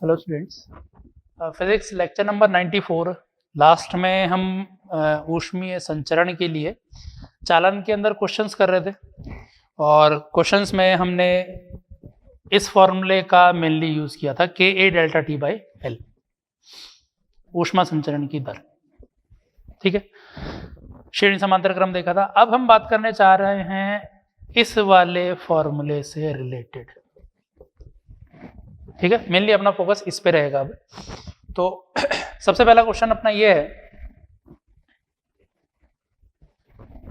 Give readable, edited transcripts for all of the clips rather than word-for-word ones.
Hello students, physics lecture number 94। Last में हम ऊष्मीय संचरण के लिए चालन के अंदर क्वेश्चंस कर रहे थे और क्वेश्चंस में हमने इस फॉर्मूले का मेनली यूज किया था के A delta T by L, ऊष्मा संचरण की दर। ठीक है, श्रेणी समांतर क्रम देखा था। अब हम बात करने चाह रहे हैं इस वाले फॉर्मूले से रिलेटेड। ठीक है, मेनली अपना फोकस इस पे रहेगा। अब तो सबसे पहला क्वेश्चन अपना ये है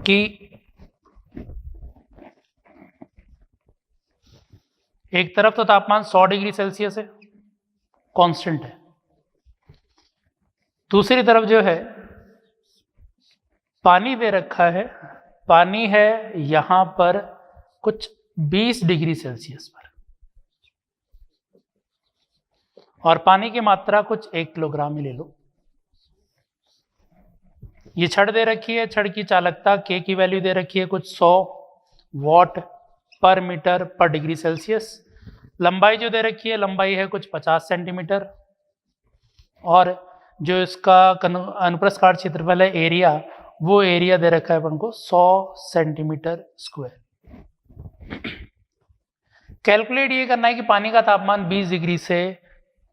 कि एक तरफ तो तापमान 100 डिग्री सेल्सियस है, कांस्टेंट है। दूसरी तरफ जो है पानी दे रखा है, पानी है यहां पर कुछ 20 डिग्री सेल्सियस पर और पानी की मात्रा कुछ 1 किलोग्राम ही ले लो। ये छड़ दे रखी है, छड़ की चालकता के की वैल्यू दे रखी है कुछ 100 वॉट पर मीटर पर डिग्री सेल्सियस। लंबाई जो दे रखी है, लंबाई है कुछ 50 सेंटीमीटर और जो इसका अनुप्रस्थ काट क्षेत्रफल है, एरिया, वो एरिया दे रखा है अपन को 100 सेंटीमीटर स्क्वायर। कैलकुलेट ये करना है कि पानी का तापमान 20 डिग्री से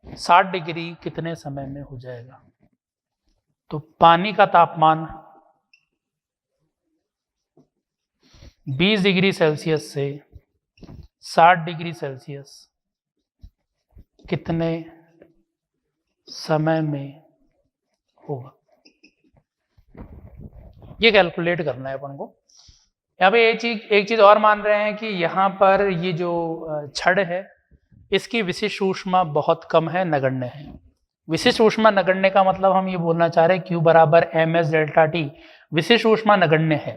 60 डिग्री कितने समय में हो जाएगा। तो पानी का तापमान 20 डिग्री सेल्सियस से 60 डिग्री सेल्सियस कितने समय में होगा, ये कैलकुलेट करना है अपन को। यहाँ पे एक चीज और मान रहे हैं कि यहाँ पर ये जो छड़ है इसकी विशिष्ट ऊष्मा बहुत कम है, नगण्य है। विशिष्ट ऊष्मा नगण्य का मतलब हम ये बोलना चाह रहे हैं Q बराबर mS डेल्टा टी। विशिष्ट ऊष्मा नगण्य है,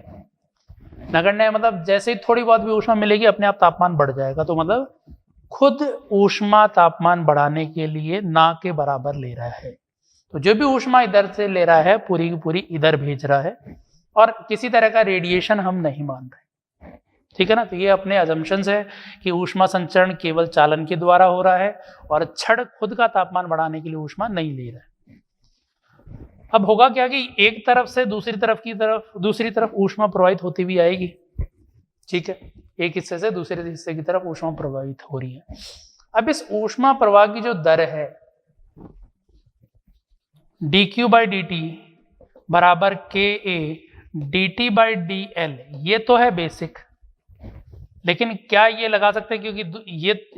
नगण्य है मतलब जैसे ही थोड़ी बहुत भी ऊष्मा मिलेगी अपने आप तापमान बढ़ जाएगा। तो मतलब खुद ऊष्मा तापमान बढ़ाने के लिए ना के बराबर ले रहा है। तो जो भी ऊष्मा इधर से ले रहा है पूरी की पूरी इधर भेज रहा है और किसी तरह का रेडिएशन हम नहीं मान रहे। ठीक है ना, तो ये अपने अजम्पशंस है कि ऊष्मा संचरण केवल चालन के द्वारा हो रहा है और छड़ खुद का तापमान बढ़ाने के लिए ऊष्मा नहीं ले रहा है। अब होगा क्या कि एक तरफ से दूसरी तरफ ऊष्मा प्रवाहित होती हुई आएगी। ठीक है, एक हिस्से से दूसरे हिस्से की तरफ ऊष्मा प्रवाहित हो रही है। अब इस ऊष्मा प्रवाह की जो दर है dq बाई डी टी बराबर K A D T by D L, ये तो है बेसिक। लेकिन क्या ये लगा सकते हैं, क्योंकि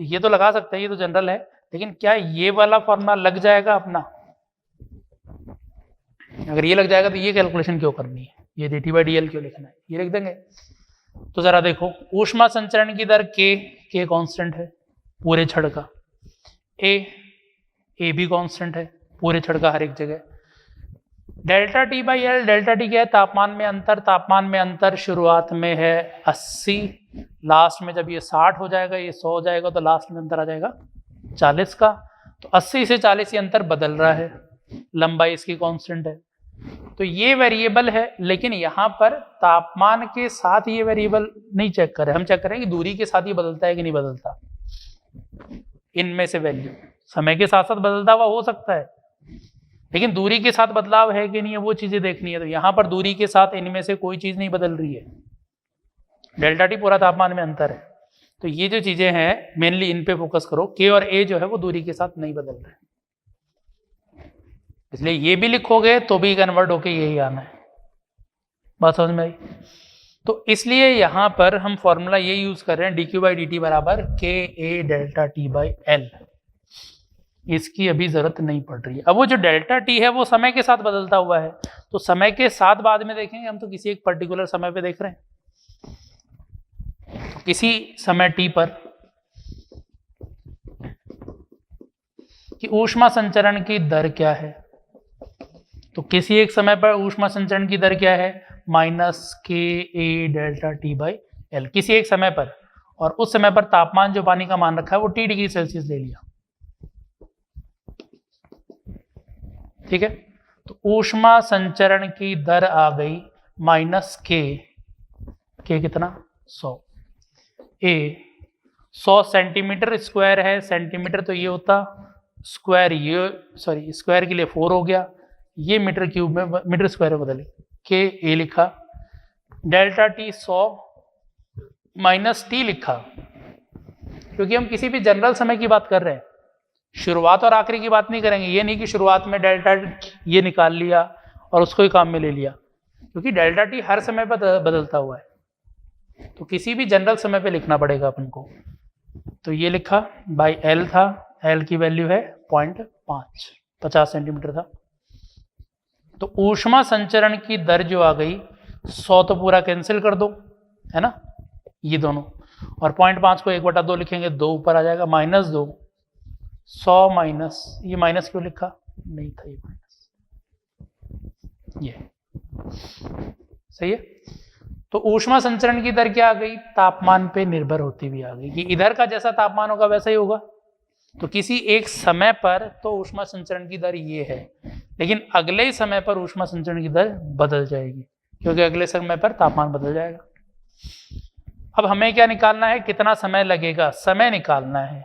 ये तो लगा सकते हैं, ये तो जनरल है, लेकिन क्या ये वाला फॉर्मूला लग जाएगा अपना? अगर ये लग जाएगा तो ये कैलकुलेशन क्यों करनी है, ये D T by D L क्यों लिखना है, ये लिख देंगे। तो जरा देखो, ऊष्मा संचरण की दर के कांस्टेंट है पूरे छड़ का, ए भी कांस्टेंट है पूरे छड़ का हर एक जगह। Delta T by L, delta T क्या है? तापमान में अंतर शुरुआत में है 80, लास्ट में जब ये 60 हो जाएगा, ये 100 हो जाएगा, तो लास्ट में अंतर आ जाएगा 40 का। तो 80 से 40 ये अंतर बदल रहा है, लंबाई इसकी कांस्टेंट है। तो ये वेरिएबल है, लेकिन यहाँ पर तापमान के साथ ये वेरिएबल नहीं चेक करें, हम चेक करें कि दूरी के साथ ये बदलता है कि नहीं बदलता। इनमें से वैल्यू समय के साथ साथ बदलता हुआ हो सकता है, लेकिन दूरी के साथ बदलाव है कि नहीं है वो चीजें देखनी है। तो यहां पर दूरी के साथ इनमें से कोई चीज नहीं बदल रही है, डेल्टा टी पूरा तापमान में अंतर है। तो ये जो चीजें हैं मेनली इन पे फोकस करो। के और ए जो है वो दूरी के साथ नहीं बदल रहे, इसलिए ये भी लिखोगे तो भी कन्वर्ट होके यही आना है। बात समझ में आई? तो इसलिए यहां पर हम फॉर्मूला ये यूज कर रहे हैं, dq बाई डी टी बराबर K A delta T by L. इसकी अभी जरूरत नहीं पड़ रही है। अब वो जो डेल्टा टी है वो समय के साथ बदलता हुआ है, तो समय के साथ बाद में देखेंगे, हम तो किसी एक पर्टिकुलर समय पे देख रहे हैं। किसी समय टी पर कि ऊष्मा संचरण की दर क्या है, तो किसी एक समय पर ऊष्मा संचरण की दर क्या है? माइनस के A delta T by L, किसी एक समय पर। और उस समय पर तापमान जो पानी का मान रखा है वो T डिग्री सेल्सियस ले लिया। ठीक है, तो ऊष्मा संचरण की दर आ गई माइनस के कितना? 100। ए 100 सेंटीमीटर स्क्वायर है, सेंटीमीटर तो ये होता स्क्वायर, ये सॉरी स्क्वायर के लिए 4 हो गया, ये मीटर क्यूब में मीटर स्क्वायर में बदले के ए लिखा, डेल्टा टी 100 माइनस टी लिखा, क्योंकि हम किसी भी जनरल समय की बात कर रहे हैं, शुरुआत और आखिरी की बात नहीं करेंगे। ये नहीं कि शुरुआत में डेल्टा ये निकाल लिया और उसको ही काम में ले लिया, क्योंकि डेल्टा टी हर समय पर बदलता हुआ है, तो किसी भी जनरल समय पे लिखना पड़ेगा अपन को। तो ये लिखा बाई एल था, एल की वैल्यू है 0.5, 50 सेंटीमीटर था। तो ऊष्मा संचरण की दर जो आ गई 100 तो पूरा कैंसिल कर दो, है ना, ये दोनों, और 0.5 को 1/2 लिखेंगे, 2 ऊपर आ जाएगा, -2, 100 माइनस, ये माइनस क्यों लिखा, नहीं था ये माइनस, ये सही है। तो ऊष्मा संचरण की दर क्या आ गई, तापमान पे निर्भर होती हुई आ गई, कि इधर का जैसा तापमान होगा वैसा ही होगा। तो किसी एक समय पर तो ऊष्मा संचरण की दर ये है, लेकिन अगले ही समय पर ऊष्मा संचरण की दर बदल जाएगी, क्योंकि अगले समय पर तापमान बदल जाएगा। अब हमें क्या निकालना है, कितना समय लगेगा, समय निकालना है।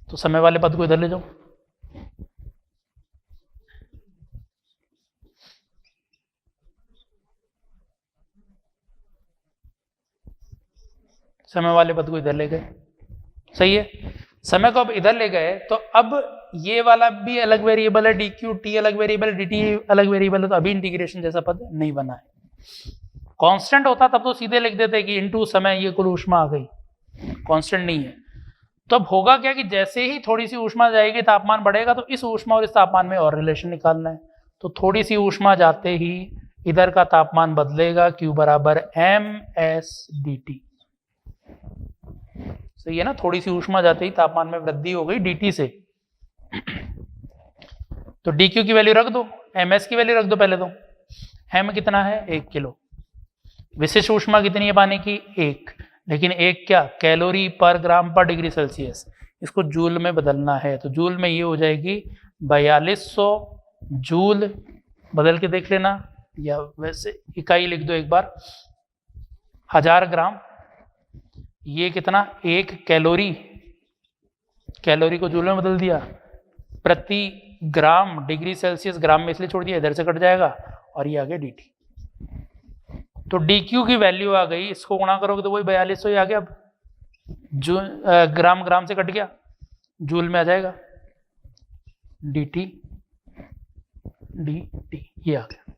तो समय वाले पद को इधर ले जाओ, समय वाले पद को इधर ले गए, सही है। समय को अब इधर ले गए, तो अब ये वाला भी अलग वेरिएबल है, डी क्यू, टी अलग वेरिएबल है, डी टी अलग वेरिएबल है, तो अभी इंटीग्रेशन जैसा पद नहीं बना है। कांस्टेंट होता तब तो सीधे लिख देते कि इनटू समय ये कुल ऊष्मा आ गई, कांस्टेंट नहीं है। तो अब होगा क्या कि जैसे ही थोड़ी सी ऊष्मा जाएगी तापमान बढ़ेगा, तो इस ऊष्मा और इस तापमान में और रिलेशन निकालना है। तो थोड़ी सी ऊष्मा जाते ही इधर का तापमान बदलेगा, Q बराबर mS/dt, सही है ना। थोड़ी सी ऊष्मा जाते ही तापमान में वृद्धि हो गई dt से, तो dq की वैल्यू रख दो, ms की वैल्यू रख दो पहले। तो m कितना है, 1 किलो। विशिष्ट ऊष्मा कितनी है पानी की, 1, लेकिन 1 क्या, कैलोरी पर ग्राम पर डिग्री सेल्सियस, इसको जूल में बदलना है। तो जूल में ये हो जाएगी 4200 जूल, बदल के देख लेना, या वैसे इकाई लिख दो एक बार, 1000 ग्राम, ये कितना, 1 कैलोरी, कैलोरी को जूल में बदल दिया, प्रति ग्राम डिग्री सेल्सियस, ग्राम में इसलिए छोड़ दिया, इधर से कट जाएगा, और ये आ गया dt। तो dq की वैल्यू आ गई, इसको गुणा करोगे तो वही 4200 ही आ गया। अब जो ग्राम ग्राम से कट गया, जूल में आ जाएगा, dt ये आ गया,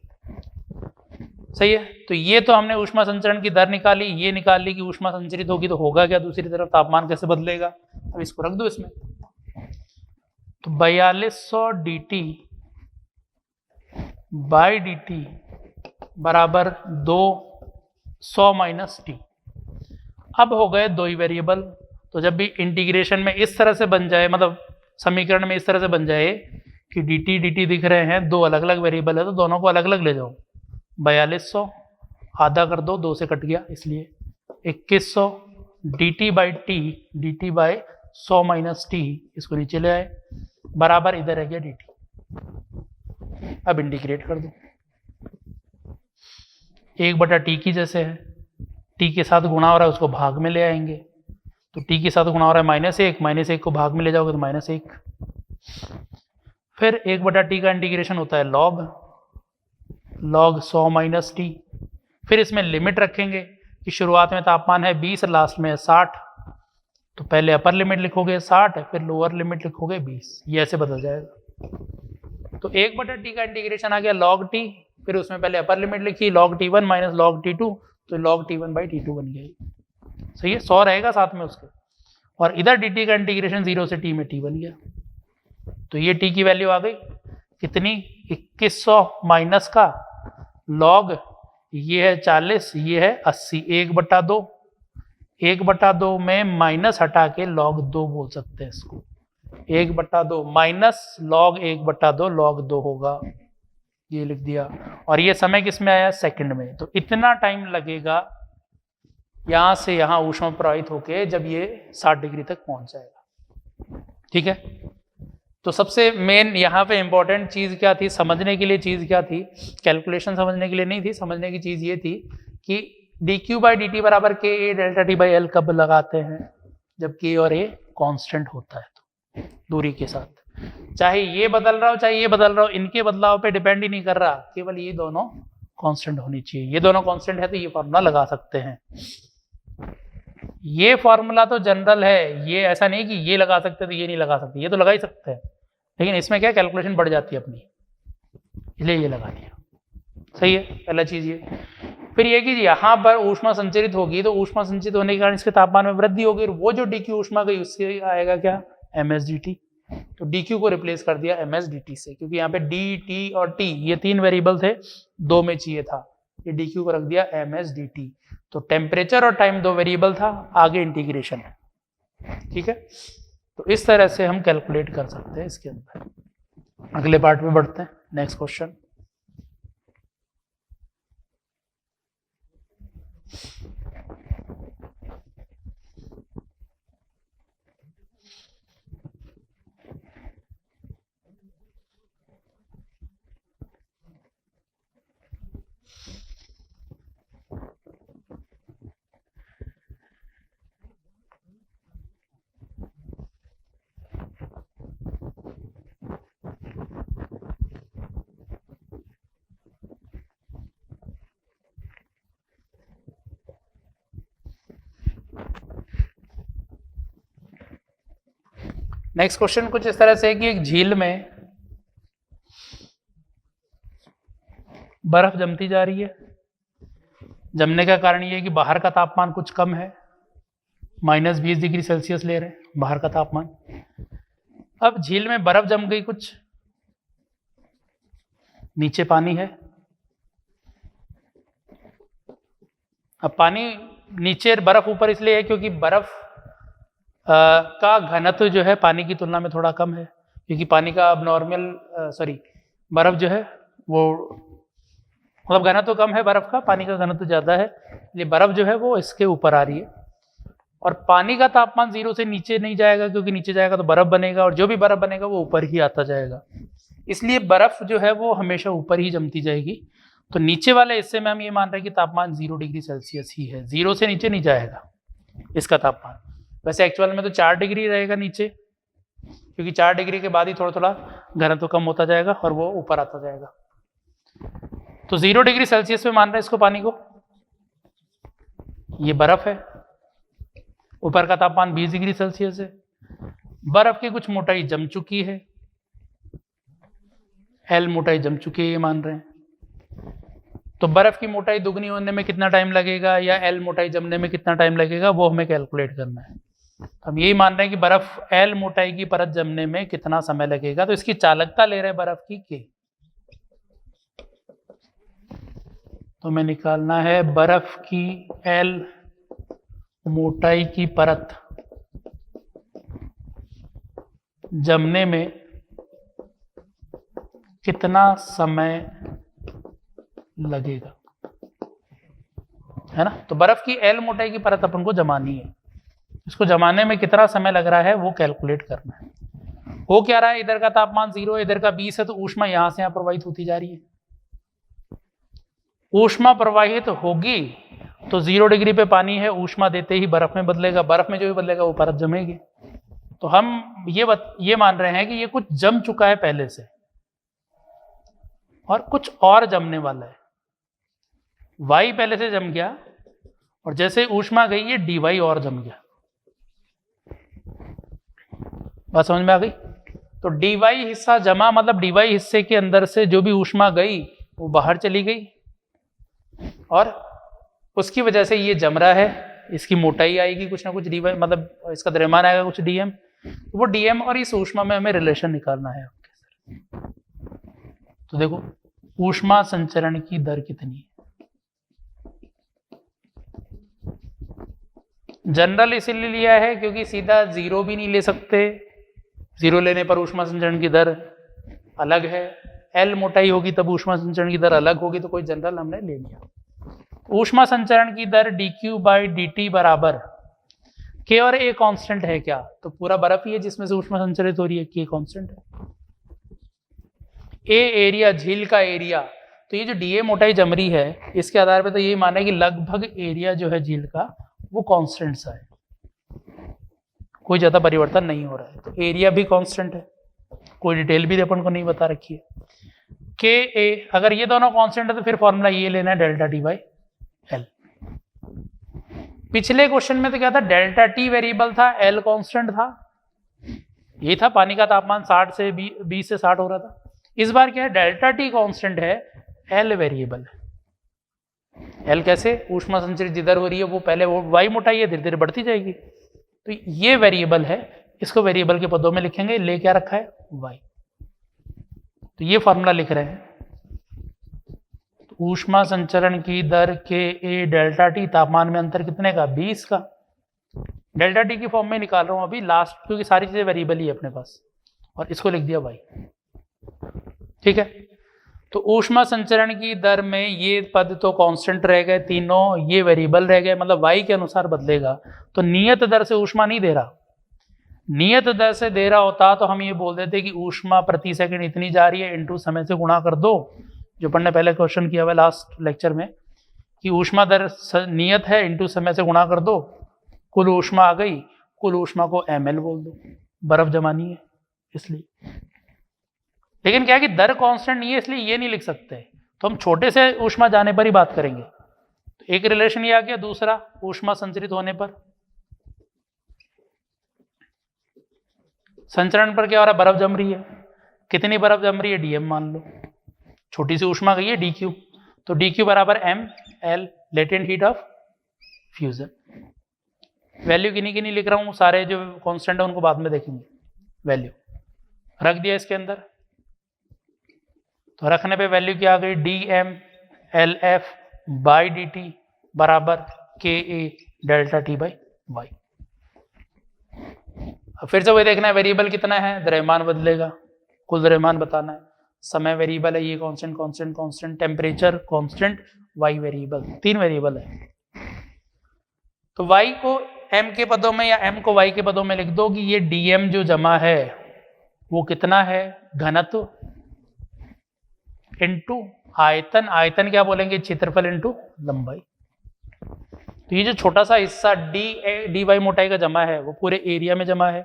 सही है। तो ये तो हमने ऊष्मा संचरण की दर निकाली, ये निकाल ली कि ऊष्मा संचरित होगी तो होगा क्या, दूसरी तरफ तापमान कैसे बदलेगा। अब इसको रख दो इसमें, तो 4200 dt बाई dt बराबर 200 माइनस टी। अब हो गए दो ही वेरिएबल। तो जब भी इंटीग्रेशन में इस तरह से बन जाए, मतलब समीकरण में इस तरह से बन जाए कि dt दिख रहे हैं, दो अलग अलग वेरिएबल है, तो दोनों को अलग अलग ले जाओ। 4200 आधा कर दो, 2 से कट गया, इसलिए 2100 dt by T, dt by 100 minus T, इसको नीचे ले आए, बराबर इधर है गया dt। अब इंटीग्रेट कर दो, 1/t की जैसे है, t के साथ गुणा हो रहा है उसको भाग में ले आएंगे, तो t के साथ गुणा हो रहा है -1, -1 को भाग में ले जाओगे तो -1। फिर 1/t का इंटीग्रेशन होता है log 100 माइनस टी। फिर इसमें लिमिट रखेंगे कि शुरुआत में तापमान है 20, लास्ट में है 60, तो पहले अपर लिमिट लिखोगे 60, फिर लोअर लिमिट लिखोगे 20, ये ऐसे बदल जाएगा। तो 1/t का इंटीग्रेशन आ गया log t, फिर उसमें पहले अपर लिमिट लिखी log t1 minus log t2, तो log t1/t2 बन गया, सही है, 100 रहेगा साथ में उसके, और इधर dt का इंटीग्रेशन 0 से t में t बन गया। तो ये t की वैल्यू आ गई कितनी, 2100 माइनस का log, ये है 40, ये है 80, 1/2, 1/2 में माइनस हटा के log 2 बोल सकते हैं इसको, 1/2 माइनस log 1/2 log 2 होगा, ये लिख दिया। और ये समय किस में आया, सेकंड में। तो इतना टाइम लगेगा यहां से यहां ऊष्मा प्रवाहित होके जब ये 60 डिग्री तक पहुंच जाएगा, ठीक है। तो सबसे मेन यहाँ पे इंपॉर्टेंट चीज़ क्या थी, समझने के लिए चीज़ क्या थी, कैलकुलेशन समझने के लिए नहीं थी, समझने की चीज़ ये थी कि dq/dt बराबर k a delta t by L कब लगाते हैं, जब k और a कांस्टेंट होता है तो दूरी के साथ। चाहे ये बदल रहा हो चाहे ये बदल रहा हो, इनके बदलाव पे डिपेंड ही नहीं कर रहा, केवल ये दोनों कांस्टेंट होनी चाहिए। ये दोनों कांस्टेंट है तो ये फॉर्मूला लगा सकते हैं। ये फॉर्मूला तो जनरल है, ये ऐसा नहीं कि ये लगा सकते तो ये नहीं लगा सकते, ये तो लगा ही सकते हैं, लेकिन इसमें क्या कैलकुलेशन बढ़ जाती है अपनी, इसलिए ये लगा दिया। सही है, पहला चीज ये। फिर ये कि यहाँ पर ऊष्मा संचरित होगी तो ऊष्मा संचरित होने के कारण इसके तापमान में वृद्धि होगी, और वो जो dq ऊष्मा गई उससे आएगा क्या, ms dt। तो dq को रिप्लेस कर दिया ms dt से, क्योंकि यहाँ पे d, t और t ये 3 वेरिएबल थे, 2 में चाहिए था, ये dq को रख दिया ms dt। तो टेम्परेचर और टाइम 2 वेरिएबल था, आगे इंटीग्रेशन है। ठीक है, तो इस तरह से हम कैलकुलेट कर सकते हैं इसके अंदर। अगले पार्ट में बढ़ते हैं, नेक्स्ट क्वेश्चन। नेक्स्ट क्वेश्चन कुछ इस तरह से है कि एक झील में बर्फ जमती जा रही है। जमने का कारण ये है कि बाहर का तापमान कुछ कम है, -20 डिग्री सेल्सियस ले रहे हैं बाहर का तापमान। अब झील में बर्फ जम गई, कुछ नीचे पानी है। अब पानी नीचे, बर्फ ऊपर इसलिए है क्योंकि बर्फ का घनत्व जो है पानी की तुलना में थोड़ा कम है, क्योंकि पानी का अब नॉर्मल बर्फ जो है वो मतलब घनत्व कम है बर्फ का, पानी का घनत्व ज्यादा है, इसलिए बर्फ जो है वो इसके ऊपर आ रही है। और पानी का तापमान 0 से नीचे नहीं जाएगा, क्योंकि नीचे जाएगा तो बर्फ बनेगा, और जो भी बर्फ बनेगा वो ऊपर ही आता जाएगा, इसलिए बर्फ जो है वो हमेशा ऊपर ही जमती जाएगी। तो नीचे वाले हिस्से में हम ये मान रहे हैं कि तापमान 0 डिग्री सेल्सियस ही है, 0 से नीचे नहीं जाएगा इसका तापमान। वैसे एक्चुअल में तो 4 डिग्री रहेगा नीचे, क्योंकि 4 डिग्री के बाद ही थोड़ा थोड़ा घनत्व कम होता जाएगा और वो ऊपर आता जाएगा। तो 0 डिग्री सेल्सियस में मान रहे हैं इसको, पानी को। ये बर्फ है, ऊपर का तापमान 20 डिग्री सेल्सियस है। बर्फ की कुछ मोटाई जम चुकी है, L मोटाई जम चुकी है ये मान रहे हैं। तो बर्फ की मोटाई दुगनी होने में कितना टाइम लगेगा, या L मोटाई जमने में कितना टाइम लगेगा, वो हमें कैलकुलेट करना है। हम यही मान रहे हैं कि बर्फ L मोटाई की परत जमने में कितना समय लगेगा। तो इसकी चालकता ले रहे हैं बर्फ की K। तो हमें निकालना है बर्फ की L मोटाई की परत जमने में कितना समय लगेगा, है ना। तो बर्फ की L मोटाई की परत अपन को जमानी है, इसको जमाने में कितना समय लग रहा है वो कैलकुलेट करना है। हो क्या रहा है, इधर का तापमान 0 है, इधर का 20 है, तो ऊष्मा यहां से यहां प्रवाहित होती जा रही है। ऊष्मा प्रवाहित होगी तो 0 डिग्री पे पानी है, ऊष्मा देते ही बर्फ में बदलेगा, बर्फ में जो भी बदलेगा वो परत जमेगी। तो हम ये मान रहे हैं कि ये कुछ जम चुका है पहले से और कुछ और जमने वाला है। y पहले से जम गया और जैसे ऊष्मा गई ये dy और जम गया। बात समझ में आ गई। तो dy हिस्सा जमा, मतलब dy हिस्से के अंदर से जो भी ऊष्मा गई वो बाहर चली गई और उसकी वजह से ये जम रहा है। इसकी मोटाई आएगी कुछ ना कुछ dy, मतलब इसका द्रव्यमान आएगा कुछ dm। तो वो dm और इस ऊष्मा में हमें रिलेशन निकालना है। तो देखो ऊष्मा संचरण की दर कितनी है। जनरल इसीलिए लिया है क्योंकि सीधा 0 भी नहीं ले सकते, 0 लेने पर ऊष्मा संचरण की दर अलग है। L मोटाई होगी तब ऊष्मा संचरण की दर अलग होगी, तो कोई जनरल हमने ले लिया। ऊष्मा संचरण की दर dq/dt बराबर k और a कांस्टेंट है क्या, तो पूरा बर्फ ही है जिसमें से ऊष्मा संचरित हो रही है, k कांस्टेंट है। a एरिया, झील का एरिया, तो ये जो dA मोटाई जम रही है इसके आधार पर तो यही माना है कि लगभग एरिया जो है झील का वो कांस्टेंट सा है, कोई ज्यादा परिवर्तन नहीं हो रहा है। तो एरिया भी कांस्टेंट है। कोई डिटेल भी अपन को नहीं बता रखी है। के ए, अगर ये दोनों कांस्टेंट है तो फिर फॉर्मूला ये लेना है डेल्टा टी बाई एल। पिछले क्वेश्चन में तो क्या था, डेल्टा टी वेरिएबल था, एल कांस्टेंट था, ये था पानी का तापमान 60 से 20 से 60 हो रहा था। इस बार क्या है, डेल्टा टी कांस्टेंट है, एल वेरिएबल है। एल कैसे, ऊष्मा संचरित जिधर हो रही है वो पहले वो वाई मोटाई है, धीरे धीरे बढ़ती जाएगी, तो ये वेरिएबल है, इसको वेरिएबल के पदों में लिखेंगे, ले क्या रखा है वाई। तो ये फॉर्मूला लिख रहे हैं, तो ऊष्मा संचरण की दर के ए डेल्टा टी, तापमान में अंतर कितने का 20 का, डेल्टा टी की फॉर्म में निकाल रहा हूं अभी लास्ट, क्योंकि सारी चीजें वेरिएबल ही है अपने पास, और इसको लिख दिया वाई। ठीक है, तो ऊष्मा संचरण की दर में ये पद तो कांस्टेंट रह गए तीनों, ये वेरिएबल रह गए, मतलब वाई के अनुसार बदलेगा। तो नियत दर से ऊष्मा नहीं दे रहा, नियत दर से दे रहा होता तो हम ये बोल देते कि ऊष्मा प्रति सेकंड इतनी जा रही है, इनटू समय से गुणा कर दो, जो अपन ने पहले क्वेश्चन किया हुआ लास्ट लेक्चर में, कि ऊष्मा दर नियत है, इनटू समय से गुणा कर दो, कुल ऊष्मा आ गई, कुल ऊष्मा को ml बोल दो, बर्फ जमानी है इसलिए। लेकिन क्या है कि दर कांस्टेंट नहीं है, इसलिए ये नहीं लिख सकते, तो हम छोटे से ऊष्मा जाने पर ही बात करेंगे। तो एक रिलेशन ये आ गया, दूसरा ऊष्मा संचरित होने पर, संचरण पर क्या हो रहा है, बर्फ जम रही है, कितनी बर्फ जम रही है, डीएम मान लो, छोटी सी ऊष्मा गई है डीक्यू, तो डीक्यू बराबर M L, latent heat of fusion. Value किन्हीं किन्हीं लिख रहा हूं, सारे जो कांस्टेंट है उनको बाद में देखेंगे, वैल्यू रख दिया इसके अंदर। तो रखने पे वैल्यू क्या आ गई, D M L F by D T बराबर K A delta T by Y. अब फिर से वही देखना है, वेरिएबल कितना है, द्रव्यमान बदलेगा, कुल द्रव्यमान बताना है, समय वेरिएबल है, ये constant constant constant, temperature constant, Y variable, 3 variable है। तो वाई को एम के पदों में या एम को वाई के पदों में लिख दो कि ये डीएम जो जमा है वो कितना है, घनत्व इनटू आयतन, आयतन क्या बोलेंगे, क्षेत्रफल इनटू लंबाई। तो ये जो छोटा सा हिस्सा डी वाई मोटाई का जमा है वो पूरे एरिया में जमा है,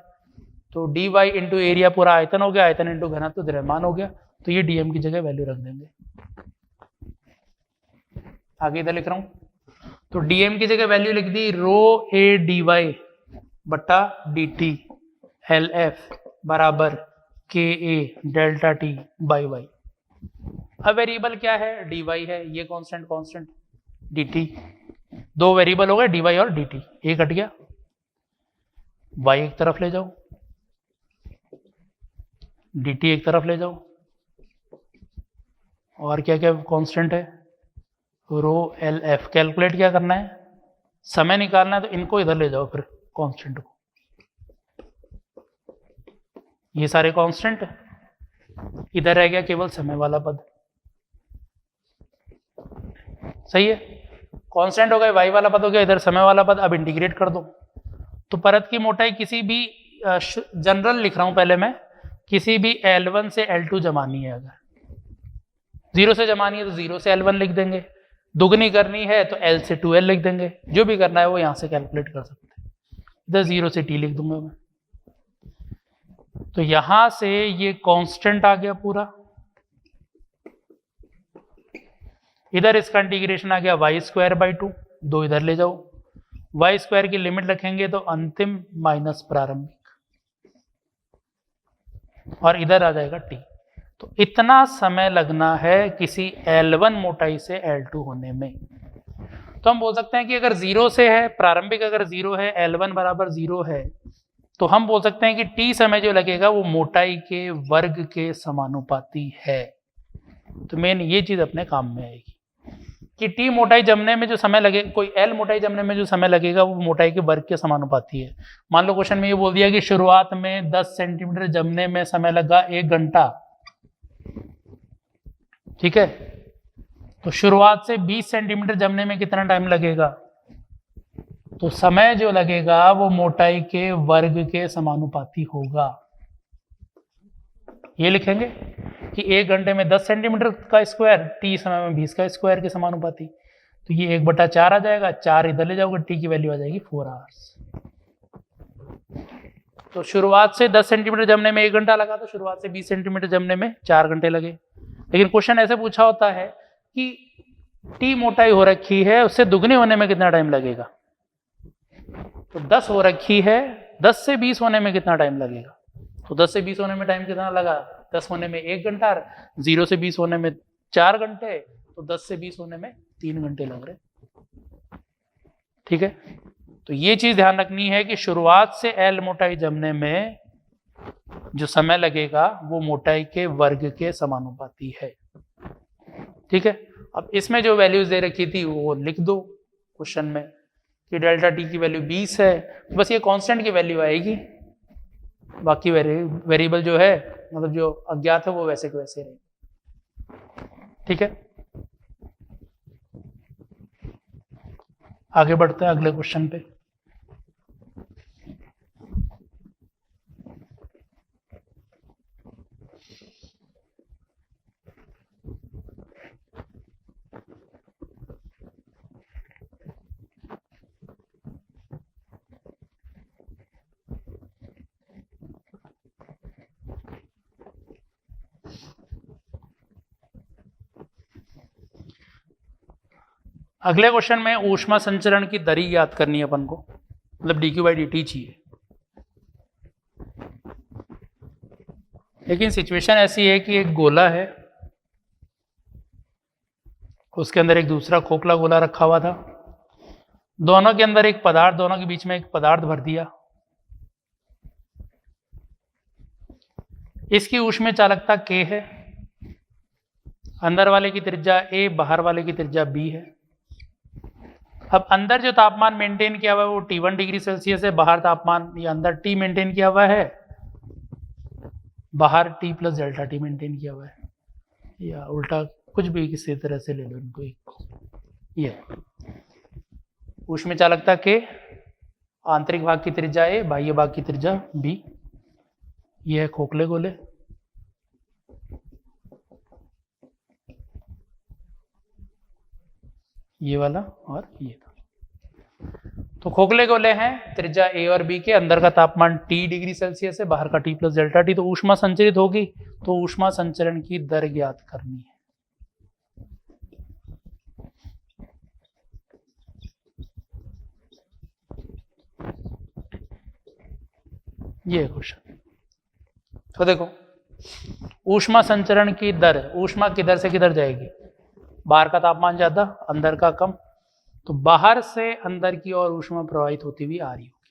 तो डी वाई इंटू एरिया पूरा आयतन हो गया, आयतन इंटू घनत्व द्रव्यमान हो गया, तो ये डीएम की जगह वैल्यू रख देंगे। आगे इधर लिख रहा हूं, तो डीएम की जगह वैल्यू लिख दी रो ए डी वाई बटा डी टी एल एफ बराबर K A delta T by Y. अब वेरिएबल क्या है, डी वाई है, ये कांस्टेंट कांस्टेंट, डी टी, दो वेरिएबल हो गए डी वाई और डी टी, एक हट गया, वाई एक तरफ ले जाओ, डी टी एक तरफ ले जाओ, और क्या क्या कांस्टेंट है, रो एल एफ। कैलकुलेट क्या करना है, समय निकालना है, तो इनको इधर ले जाओ फिर कांस्टेंट को, ये सारे कांस्टेंट, इधर रह गया केवल समय वाला पद, सही है, कांस्टेंट हो गए, वाई वाला पद हो गया, इधर समय वाला पद। अब इंटीग्रेट कर दो, तो परत की मोटाई किसी भी जनरल लिख रहा हूं पहले मैं, किसी भी L1 से L2 जमानी है, अगर 0 से जमानी है तो 0 से L1 लिख देंगे, दुगनी करनी है तो L से 2L लिख देंगे, जो भी करना है वो यहां से कैलकुलेट कर सकते हैं। इधर 0 से T लिख दूंगा मैं, तो यहां से ये कांस्टेंट आ गया पूरा, इधर इसका इंटीग्रेशन आ गया वाई स्क्वायर बाई 2, 2 इधर ले जाओ, वाई स्क्वायर की लिमिट रखेंगे तो अंतिम माइनस प्रारंभिक, और इधर आ जाएगा टी। तो इतना समय लगना है किसी L1 मोटाई से L2 होने में। तो हम बोल सकते हैं कि अगर 0 से है, प्रारंभिक अगर 0 है, L1 बराबर 0 है, तो हम बोल सकते हैं कि टी समय जो लगेगा वो मोटाई के वर्ग के समानुपाती है। तो मेन ये चीज अपने काम में आएगी कि टी मोटाई जमने में जो समय लगे, कोई एल मोटाई जमने में जो समय लगेगा वो मोटाई के वर्ग के समानुपाती है। मान लो क्वेश्चन में ये बोल दिया कि शुरुआत में 10 सेंटीमीटर जमने में समय लगा 1 घंटा, ठीक है, तो शुरुआत से 20 सेंटीमीटर जमने में कितना टाइम लगेगा, तो समय जो लगेगा वो मोटाई के वर्ग के समानुपाती होगा। ये लिखेंगे कि 1 घंटे में 10 सेंटीमीटर का स्क्वायर, टी समय में 20 का स्क्वायर के समानुपाती, तो ये 1/4 आ जाएगा, 4 इधर ले जाओगे, टी की वैल्यू आ जाएगी 4 आवर्स। तो शुरुआत से 10 सेंटीमीटर जमने में 1 घंटा लगा, तो शुरुआत से 20 सेंटीमीटर जमने में 4 घंटे लगे। लेकिन क्वेश्चन ऐसे पूछा होता है कि टी मोटाई हो रखी है, उससे दुगने होने में कितना टाइम लगेगा। तो 10 हो रखी है, 10 से 20 होने में कितना टाइम लगेगा। तो 10 से 20 होने में टाइम कितना लगा, 10 होने में 1 घंटा, 0 से 20 होने में 4 घंटे, तो 10 से 20 होने में 3 घंटे लग रहे। ठीक है, तो ये चीज ध्यान रखनी है कि शुरुआत से एल मोटाई जमने में जो समय लगेगा वो मोटाई के वर्ग के समानुपाती है। ठीक है, अब इसमें जो वैल्यूज दे रखी थी वो लिख दो क्वेश्चन में कि डेल्टा टी की वैल्यू 20 है, बस ये कांस्टेंट की वैल्यू आएगी, बाकी वेरिएबल जो है मतलब जो अज्ञात है वो वैसे के वैसे रहे। ठीक है, आगे बढ़ते हैं अगले क्वेश्चन पे। अगले क्वेश्चन में ऊष्मा संचरण की दर याद करनी है अपन को, मतलब dq बाई dt चाहिए। लेकिन सिचुएशन ऐसी है कि एक गोला है, उसके अंदर एक दूसरा खोखला गोला रखा हुआ था, दोनों के अंदर एक पदार्थ, दोनों के बीच में एक पदार्थ भर दिया। इसकी ऊष्मीय चालकता k है, अंदर वाले की त्रिज्या a, बाहर वाले की त्रिज्या b है। अब अंदर जो तापमान मेंटेन किया हुआ है वो T1 डिग्री सेल्सियस है, बाहर तापमान या अंदर T मेंटेन किया हुआ है, बाहर T plus delta T maintain किया हुआ है, या उल्टा कुछ भी किसी तरह से ले लो इनको। ये ऊष्मीय चालकता के, आंतरिक भाग की त्रिज्या a, बाह्य भाग की त्रिज्या b। ये है खोखले गोले, ये वाला और ये था। तो खोखले गोले हैं, त्रिज्या a और b के, अंदर का तापमान T डिग्री सेल्सियस है, बाहर का T प्लस डेल्टा T। तो ऊष्मा संचरित होगी, तो ऊष्मा संचरण की दर ज्ञात करनी है। ये क्वेश्चन तो देखो, ऊष्मा संचरण की दर, ऊष्मा किधर से किधर जाएगी, बाहर का तापमान ज्यादा, अंदर का कम, तो बाहर से अंदर की ओर ऊष्मा प्रवाहित होती हुई आ रही होगी।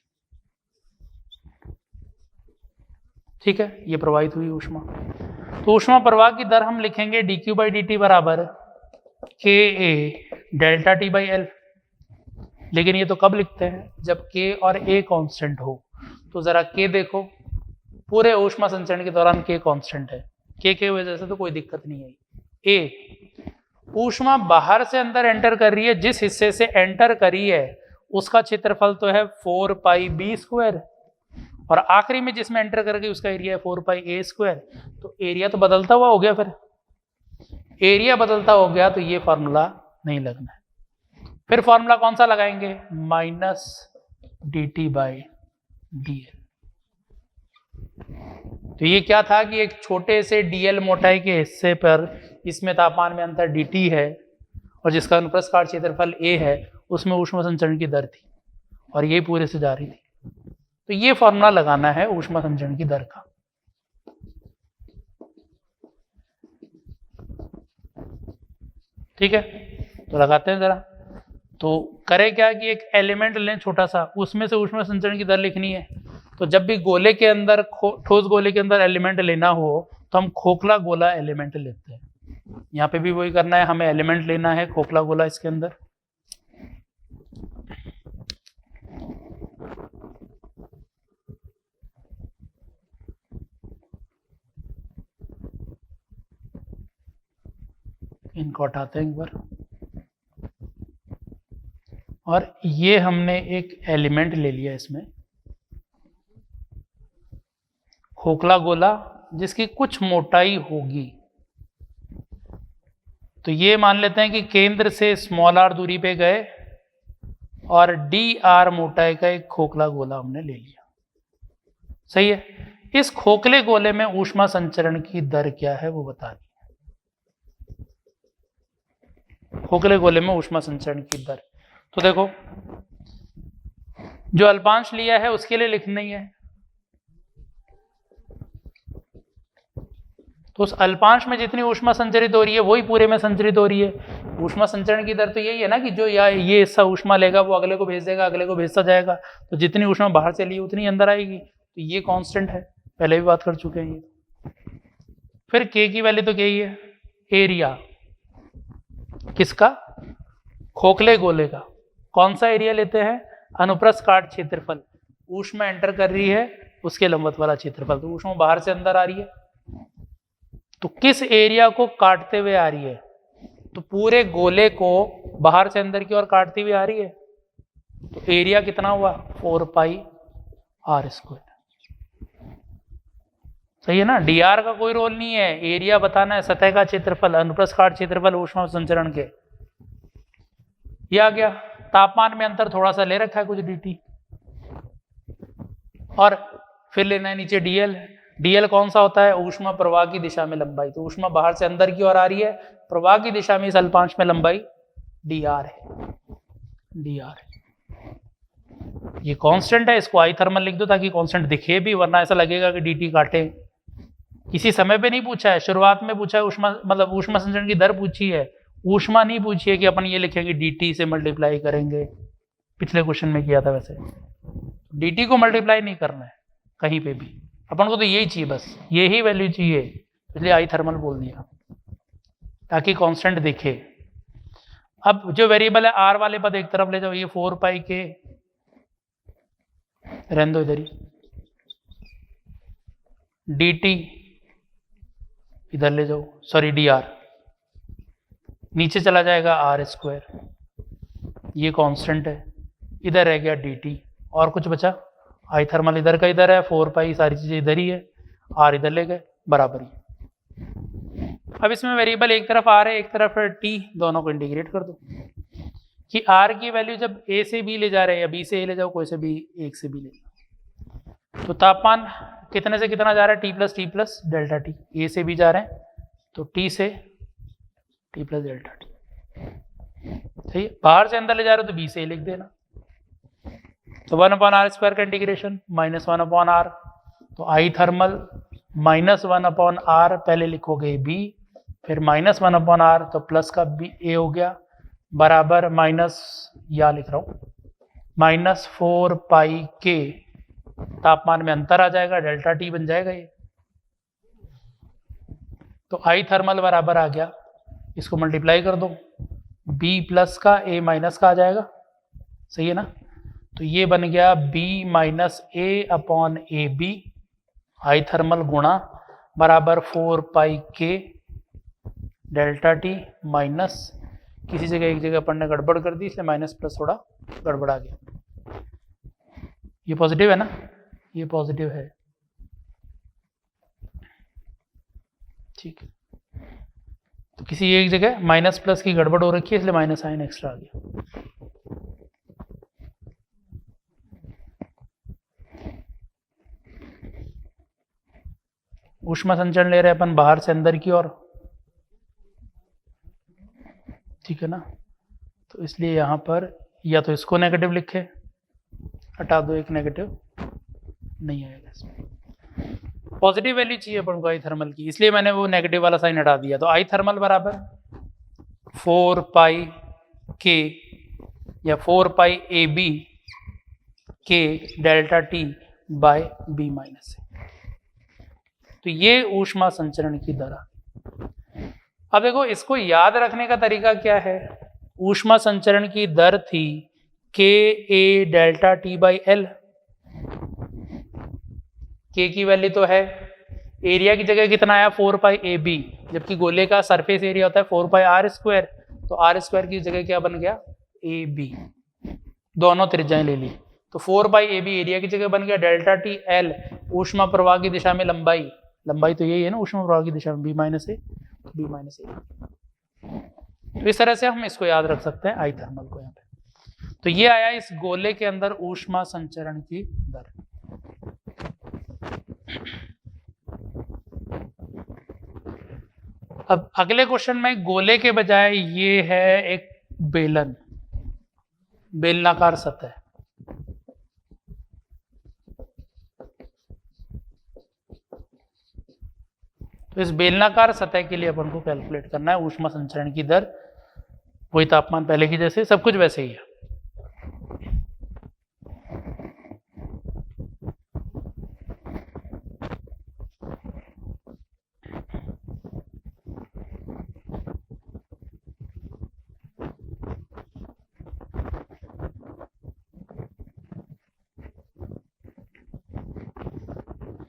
ठीक है, ये प्रवाहित हुई ऊष्मा। तो ऊष्मा प्रवाह की दर हम लिखेंगे dq बाई dt बराबर ka delta t by L. लेकिन ये तो कब लिखते हैं, जब k और a कांस्टेंट हो। तो जरा k देखो, पूरे ऊष्मा संचरण के दौरान k कांस्टेंट है, k के वजह से तो कोई दिक्कत नहीं है। a ऊष्मा बाहर से अंदर एंटर कर रही है, जिस हिस्से से एंटर करी है उसका क्षेत्रफल तो है 4 पाई बी स्क्वायर, और आखिरी में जिसमें एंटर कर गई उसका एरिया है 4 पाई ए स्क्वायर। तो एरिया तो बदलता हुआ हो गया, फिर एरिया बदलता हो गया तो ये फॉर्मूला नहीं लगना है। फिर फॉर्मूला कौन सा लगाएंगे, minus D T by D L. तो ये क्या था कि एक छोटे से dl मोटाई के हिस्से पर, इसमें तापमान में अंतर dt है और जिसका अनुप्रस्थ काट क्षेत्रफल a है, उसमें ऊष्मा संचरण की दर थी और ये पूरे से जा रही थी। तो ये फॉर्मूला लगाना है ऊष्मा संचरण की दर का। ठीक है, तो लगाते हैं जरा। तो करें क्या कि एक एलिमेंट लें छोटा सा, उसमें से ऊष्मा संचरण की दर लिखनी है। तो जब भी गोले के अंदर, ठोस गोले के अंदर एलिमेंट लेना हो तो हम खोखला गोला एलिमेंट लेते हैं। यहाँ पे भी वही करना है, हमें एलिमेंट लेना है खोखला गोला इसके अंदर। इनको हटाते हैं एक बार, और ये हमने एक एलिमेंट ले लिया इसमें, खोखला गोला जिसकी कुछ मोटाई होगी। तो ये मान लेते हैं कि केंद्र से स्मॉल आर दूरी पे गए और डी आर मोटाई का एक खोखला गोला हमने ले लिया। सही है। इस खोखले गोले में ऊष्मा संचरण की दर क्या है वो बतानी है। खोखले गोले में ऊष्मा संचरण की दर, तो देखो जो अल्पांश लिया है उसके लिए लिखना ही है, तो उस अल्पांश में जितनी ऊष्मा संचरित हो रही है वही पूरे में संचरित हो रही है। ऊष्मा संचरण की दर तो यही है ना कि जो ये हिस्सा ऊष्मा लेगा वो अगले को भेज देगा, अगले को भेजता जाएगा, तो जितनी ऊष्मा बाहर से ली उतनी अंदर आएगी, तो ये कांस्टेंट है, पहले भी बात कर चुके हैं ये। फिर के की वैल्यू तो क्या ही है, एरिया किसका, खोखले गोले का। कौन सा एरिया लेते हैं, अनुप्रस्थ काट क्षेत्रफल, ऊष्मा एंटर कर रही है उसके लंबवत वाला क्षेत्रफल, तो ऊष्मा बाहर से अंदर आ रही है, तो किस एरिया को काटते हुए आ रही है, तो पूरे गोले को बाहर से अंदर की ओर काटती हुई आ रही है, तो एरिया कितना हुआ 4 पाई आर स्क्वायर। सही है ना, dr का कोई रोल नहीं है, एरिया बताना है, सतह का क्षेत्रफल, अनुप्रस्थ काट क्षेत्रफल ऊष्मा संचरण के। ये आ गया। तापमान में अंतर थोड़ा सा ले रखा है कुछ dt, और फिर लेना है नीचे dl। dl कौन सा होता है, ऊष्मा प्रवाह की दिशा में लंबाई, तो ऊष्मा बाहर से अंदर की ओर आ रही है, प्रवाह की दिशा में इस अल्पांश में लंबाई dr है, dr है। ये कांस्टेंट है, इसको आई थर्मल लिख दो ताकि कांस्टेंट दिखे भी, वरना ऐसा लगेगा कि dt काटे। किसी समय पे नहीं पूछा है, शुरुआत में पूछा है ऊष्मा, मतलब ऊष्मा संचरण की दर पूछी है, ऊष्मा नहीं पूछी है कि अपन ये लिखेंगे dt से मल्टीप्लाई करेंगे, पिछले क्वेश्चन में किया था वैसे। dt को मल्टीप्लाई नहीं करना है कहीं पे भी, अपन को तो यही चाहिए, बस यही वैल्यू चाहिए, इसलिए आई थर्मल बोल दिया ताकि कांस्टेंट दिखे। अब जो वेरिएबल है आर वाले पद एक तरफ ले जाओ, ये 4 पाई के रहने दो इधर ही, dt इधर ले जाओ, सॉरी dr नीचे चला जाएगा आर स्क्वायर, ये कांस्टेंट है, इधर रह गया dt, और कुछ बचा, आई थर्मल इधर का इधर है, 4 पाई सारी चीजें इधर ही है, आर इधर ले गए, बराबर ही। अब इसमें वेरिएबल एक तरफ आर है एक तरफ t, दोनों को इंटीग्रेट कर दो कि r की वैल्यू जब a से b ले जा रहे हैं या b से a ले जाओ, कोई से भी एक से b ले जाओ, तो तापमान कितने से कितना जा रहा है, t plus delta T, a से b जा रहे हैं तो t से t प्लस डेल्टा टी, सही है। बाहर से अंदर ले जा रहे हो तो b से a लिख देना, तो 1/r² का इंटीग्रेशन -1/r, तो आई थर्मल -1/r, पहले लिखोगे b, फिर -1/r, तो प्लस का b a हो गया, बराबर माइनस, या लिख रहा हूं -4 पाई के, तापमान में अंतर आ जाएगा, डेल्टा टी बन जाएगा ये, तो आई थर्मल बराबर आ गया, इसको मल्टीप्लाई कर दो, b प्लस का a माइनस का आ जाएगा, सही है ना, तो ये बन गया b माइनस a/ab, आई थर्मल गुणा बराबर 4 पाई के डेल्टा टी माइनस, किसी जगह एक जगह अपन ने गड़बड़ कर दी इसलिए माइनस प्लस थोड़ा गड़बड़ा गया, ये पॉजिटिव है ना, ये पॉजिटिव है, ठीक है, तो किसी एक जगह माइनस प्लस की गड़बड़ हो रखी है इसलिए माइनस साइन एक्स्ट्रा आ गया। ऊष्मा संचरण ले रहे हैं अपन बाहर से अंदर की ओर, ठीक है ना, तो इसलिए यहां पर या तो इसको नेगेटिव लिखे, हटा दो एक नेगेटिव, नहीं आएगा इसमें, पॉजिटिव वैल्यू चाहिए अपन को आई थर्मल की, इसलिए मैंने वो नेगेटिव वाला साइन हटा दिया, तो आई थर्मल बराबर 4 पाई के या 4 पाई ए बी के delta T by B minus A, तो ये ऊष्मा संचरण की दर। अब देखो इसको याद रखने का तरीका क्या है, ऊष्मा संचरण की दर थी के A delta T by L, के की वैल्यू तो है, एरिया की जगह कितना आया 4 पाई ए बी, जबकि गोले का सरफेस एरिया होता है 4 पाई आर स्क्वायर, तो आर स्क्वायर की जगह क्या बन गया ए बी, दोनों त्रिज्याएं ले ली, तो 4 पाई ए बी एरिया की जगह बन गया डेल्टा टी एल, ऊष्मा प्रवाह की दिशा में लंबाई, लंबाई तो यही है ना ऊष्मा प्रवाह की दिशा में, B minus A, B minus A, तो इस तरह से हम इसको याद रख सकते हैं आई थर्मल को यहाँ पे। तो ये आया इस गोले के अंदर ऊष्मा संचरण की दर। अब अगले क्वेश्चन में गोले के बजाय ये है एक बेलन, बेलनाकार सतह। तो इस बेलनाकार सतह के लिए अपन को कैलकुलेट करना है ऊष्मा संचरण की दर। वही तापमान पहले की जैसे, सब कुछ वैसे ही है।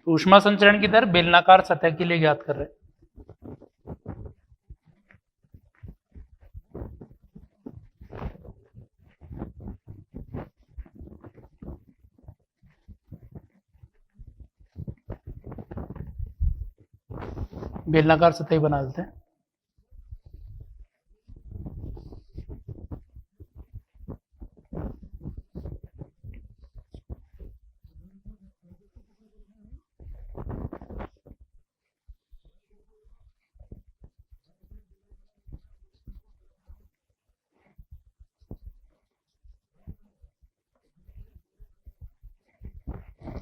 ऊष्मा संचरण की दर बेलनाकार सतह के लिए ज्ञात कर रहे हैं। बेलनाकार सतह ही बना देते हैं।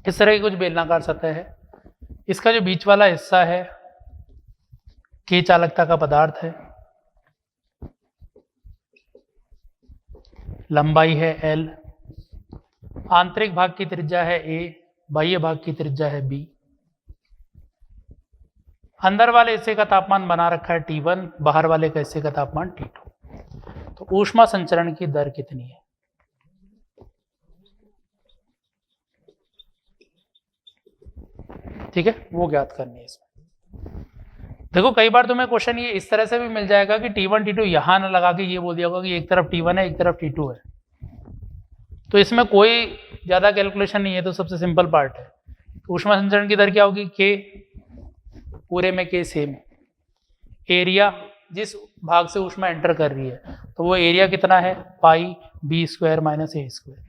इस तरह की कुछ बेलनाकार सतह है। इसका जो बीच वाला हिस्सा है के चालकता का पदार्थ है, लंबाई है L, आंतरिक भाग की त्रिज्या है A, बाह्य भाग की त्रिज्या है B। अंदर वाले हिस्से का तापमान बना रखा है T1, बाहर वाले का हिस्से का तापमान T2। तो ऊष्मा संचरण की दर कितनी है? ठीक है, वो ज्ञात करनी है इसमें। देखो कई बार तुम्हें क्वेश्चन ये इस तरह से भी मिल जाएगा कि T1 T2 यहां ना लगा के ये बोल दिया होगा कि एक तरफ T1 है एक तरफ T2 है। तो इसमें कोई ज्यादा कैलकुलेशन नहीं है, तो सबसे सिंपल पार्ट है। ऊष्मा संचरण की दर क्या होगी? K, पूरे में K सेम। एरिया, जिस भाग से ऊष्मा एंटर कर रही है तो वो एरिया कितना है? पाई B square minus A square.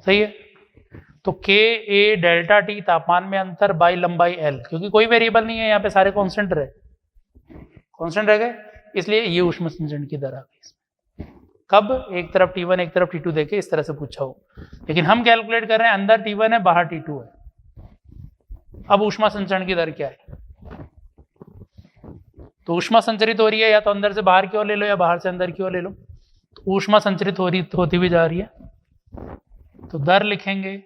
सही है। तो के ए डेल्टा टी तापमान में अंतर बाई लंबाई L, क्योंकि कोई वेरिएबल नहीं है यहाँ पे, सारे कांस्टेंट रह गए, इसलिए ये ऊष्मा संचरण की दर आ गई। कब? एक तरफ T1 एक तरफ T2 देके इस तरह से पूछा हो। लेकिन हम कैलकुलेट कर रहे हैं अंदर T1 है बाहर T2 है। अब ऊष्मा संचरण की दर क्या है? तो ऊष्मा संचरित हो रही है, या तो अंदर से बाहर की ओर ले लो या बाहर से अंदर की ओर ले लो। तो ऊष्मा संचरित होती हुई जा रही है, तो दर लिखेंगे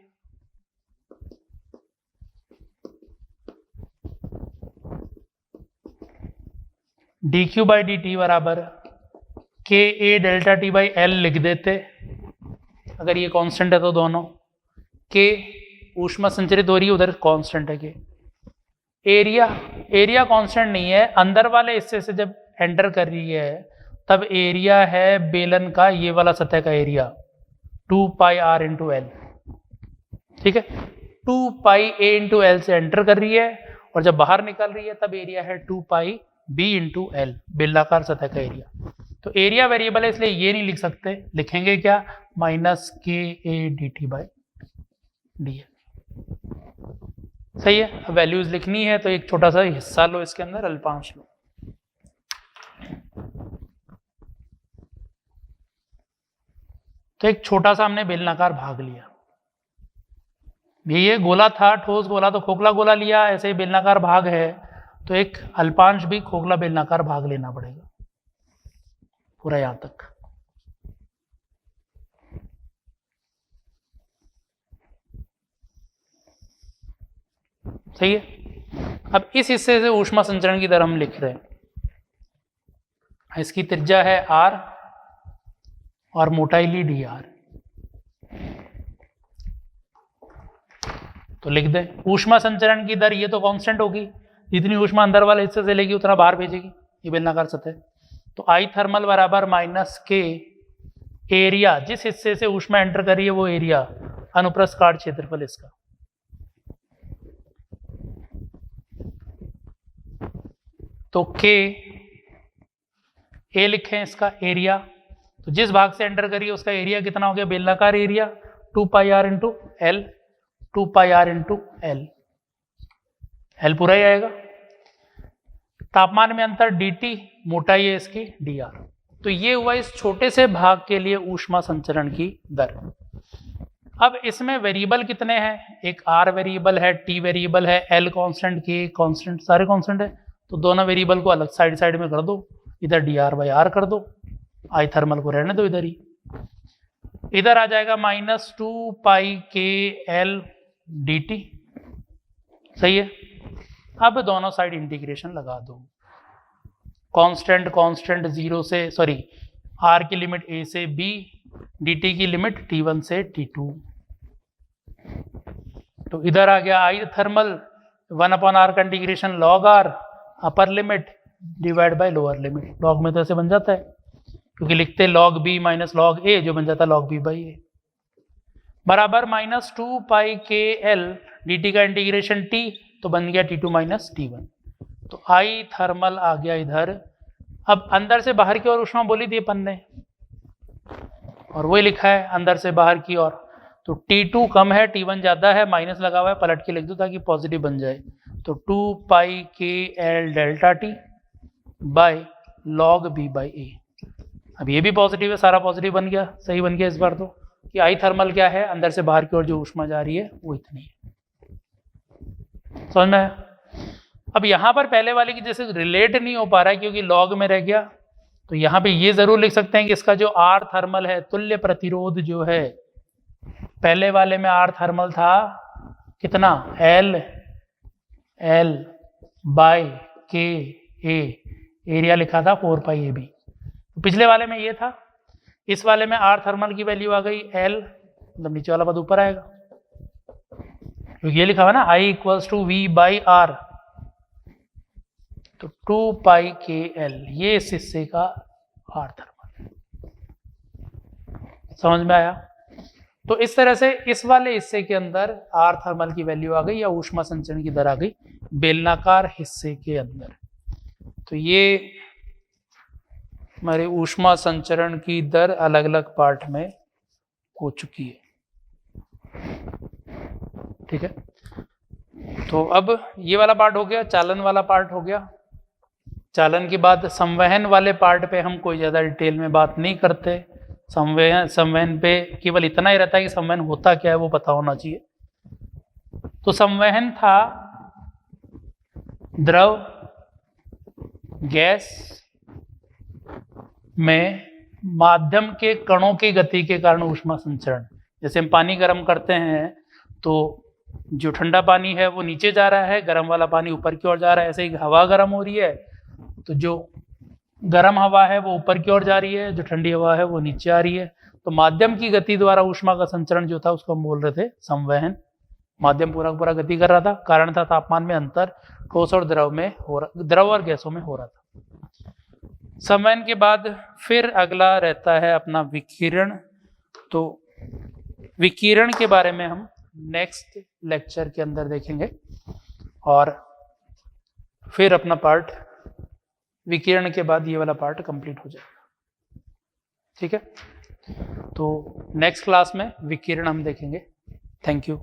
dq बाई dt बराबर K A delta T by L लिख देते, अगर ये कांस्टेंट है तो दोनों। के ऊष्मा संचरित हो रही है, उधर कांस्टेंट है के। एरिया कांस्टेंट नहीं है, अंदर वाले हिस्से से जब एंटर कर रही है तब एरिया है बेलन का, ये वाला सतह का area 2 pi R into L. ठीक है, 2 पाई ए इंटू एल से एंटर कर रही है, और जब बाहर निकल रही है तब एरिया है 2 पाई बी इंटू एल, बेलनाकार सतह का एरिया। तो एरिया वेरिएबल है इसलिए ये नहीं लिख सकते, लिखेंगे क्या? माइनस के A D T by D L. सही है। अब वैल्यूज लिखनी है तो एक छोटा सा हिस्सा लो, इसके अंदर अल्पांश लो। तो एक छोटा सा हमने बेलनाकार भाग लिया, ये गोला था, ठोस गोला तो खोखला गोला लिया, ऐसे ही बेलनाकार भाग है तो एक अल्पांश भी खोखला बेलनाकार भाग लेना पड़ेगा पूरा यहां तक। सही है। अब इस हिस्से से ऊष्मा संचरण की दर हम लिख रहे हैं, इसकी त्रिज्या है r और मोटाई ली dr। तो लिख दें ऊष्मा संचरण की दर, ये तो कांस्टेंट होगी, जितनी ऊष्मा अंदर वाले हिस्से से लेगी उतना बाहर भेजेगी, ये बेलनाकार सतह। तो आई थर्मल बराबर माइनस के एरिया, जिस हिस्से से ऊष्मा एंटर कर रही है वो एरिया, अनुप्रस्थ काट क्षेत्रफल इसका। तो के ए लिखें इसका एरिया, तो जिस भाग से एंटर करिए उसका एरिया कितना हो गया? बेलनाकार area 2 pi R into L, 2 pi R into L, L पूरा ही आएगा। तापमान में अंतर dt, मोटाई है इसकी dr। तो ये हुआ इस छोटे से भाग के लिए ऊष्मा संचरण की दर। अब इसमें वेरिएबल कितने हैं, एक r वेरिएबल है, t वेरिएबल है, l कांस्टेंट, k कांस्टेंट, सारे कांस्टेंट है। तो दोनों वेरिएबल को अलग साइड साइड में कर दो, इधर dr/r कर दो, आई थर्मल को रहने दो इधर ही। इधर आ जाएगा -2πkL dt, सही है। अब दोनों साइड इंटीग्रेशन लगा दो, कांस्टेंट कांस्टेंट 0 से, सॉरी r की लिमिट a से b, dt की लिमिट t1 से t2। तो इधर आ गया आई थर्मल 1/r का integration log r, upper limit divide by lower limit. Log में तो ऐसे बन जाता है क्योंकि लिखते log b minus log a, जो बन जाता है log b बाई a, बराबर -2πkL dt का इंटीग्रेशन t, तो बन गया t2 माइनस t1। तो आई थर्मल आ गया इधर। अब अंदर से बाहर की ओर ऊष्मा बोली थी अपन ने, और वही लिखा है अंदर से बाहर की ओर। तो T2 कम है, T1 ज्यादा है, माइनस लगा हुआ है, पलट के लिख दो ताकि पॉजिटिव बन जाए। तो 2πkL delta T by log b by a। अब ये भी पॉजिटिव है, सारा पॉजिटिव बन गया, सही बन गया इस बार तो, कि आई थर्मल क्या है, अंदर से बाहर की ओर जो ऊष्मा जा रही है वो इतनी है। समझ में आया? अब यहाँ पर पहले वाले की जैसे रिलेट नहीं हो पा रहा है क्योंकि लॉग में रह गया, तो यहाँ पे ये जरूर लिख सकते हैं कि इसका जो आर थर्मल है, तुल्य प्रतिरोध जो है, पहले वाले में आर थर्मल था कितना, L बाय के ए, एरिया लिखा था 4πAB। तो पिछले वाले में ये था, इस वाले में आर थर्मल की वैल्यू आ गई L, मतलब नीचे वाला पद ऊपर आएगा क्योंकि ये लिखा हुआ ना I equals to V by R. तो 2πkL ये इस हिस्से का आर थर्मल। समझ में आया? तो इस तरह से इस वाले हिस्से के अंदर आर थर्मल की वैल्यू आ गई या ऊष्मा संचरण की दर आ गई बेलनाकार हिस्से के अंदर। तो ये हमारे ऊष्मा संचरण की दर अलग अलग पार्ट में हो चुकी है। ठीक है, तो अब ये वाला पार्ट हो गया, चालन वाला पार्ट हो गया। चालन के बाद संवहन वाले पार्ट पे हम कोई ज़्यादा डिटेल में बात नहीं करते। संवहन पे केवल इतना ही रहता है कि संवहन होता क्या है वो पता होना चाहिए। तो संवहन था द्रव गैस में माध्यम के कणों की गति के कारण ऊष्मा संचरण। जैसे हम पानी गर्म करते हैं तो जो ठंडा पानी है वो नीचे जा रहा है, गर्म वाला पानी ऊपर की ओर जा रहा है। ऐसे ही हवा गर्म हो रही है तो जो गर्म हवा है वो ऊपर की ओर जा रही है, जो ठंडी हवा है वो नीचे आ रही है। तो माध्यम की गति द्वारा ऊष्मा का संचरण जो था उसको हम बोल रहे थे संवहन। माध्यम पूरा पूरा गति कर रहा था, कारण था तापमान में अंतर ठोस और द्रव में हो रहा, द्रव और गैसों में हो रहा था। संवहन के बाद फिर अगला रहता है अपना विकिरण। तो विकिरण के बारे में हम नेक्स्ट लेक्चर के अंदर देखेंगे और फिर अपना पार्ट विकिरण के बाद ये वाला पार्ट कंप्लीट हो जाएगा। ठीक है, तो नेक्स्ट क्लास में विकिरण हम देखेंगे। Thank you.